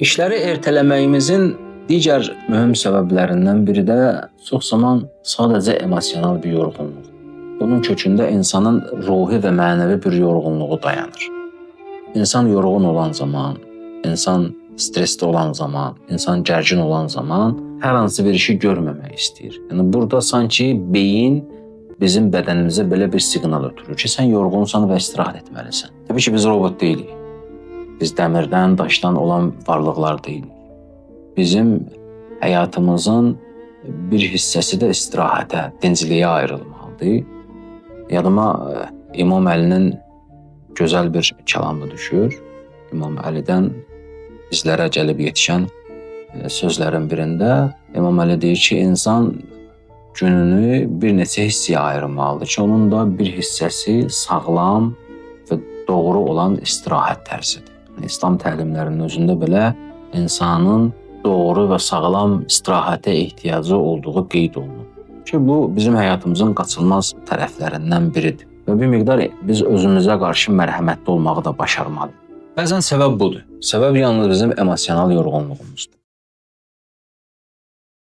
İşləri ertələməyimizin digər mühüm səbəblərindən biri də çox zaman sadəcə emosional bir yorğunluq. Bunun kökündə insanın ruhi və mənəvi bir yorğunluğu dayanır. İnsan yorğun olan zaman, insan stresli olan zaman, insan gərgin olan zaman hər hansı bir işi görməmək istəyir. Yəni burada sanki beyin bizim bədənimizə belə bir siqnal ötürür ki, sən yorğunsan və istirahət etməlisən. Təbii ki, biz robot deyilik. Biz dəmirdən, daşdan olan varlıqlar deyilik. Bizim həyatımızın bir hissəsi də istirahətə, dincliyə ayrılmalıdır. Yadıma İmam Əlinin gözəl bir kəlamı düşür. İmam Əlidən bizlərə gəlib yetişən sözlərin birində İmam Əli deyir ki, insan gününü bir neçə hissəyə ayırmalıdır ki, onun da bir hissəsi sağlam və doğru olan istirahət tərzidir. İslam təlimlərinin özündə belə insanın doğru və sağlam istirahətə ehtiyacı olduğu qeyd olunur. Ki, bu bizim həyatımızın qaçılmaz tərəflərindən biridir. Və bir miqdar biz özümüzə qarşı mərhəmətli olmağı da başarmalıyıq. Bəzən səbəb budur. Səbəb yalnız bizim emosional yorğunluğumuzdur.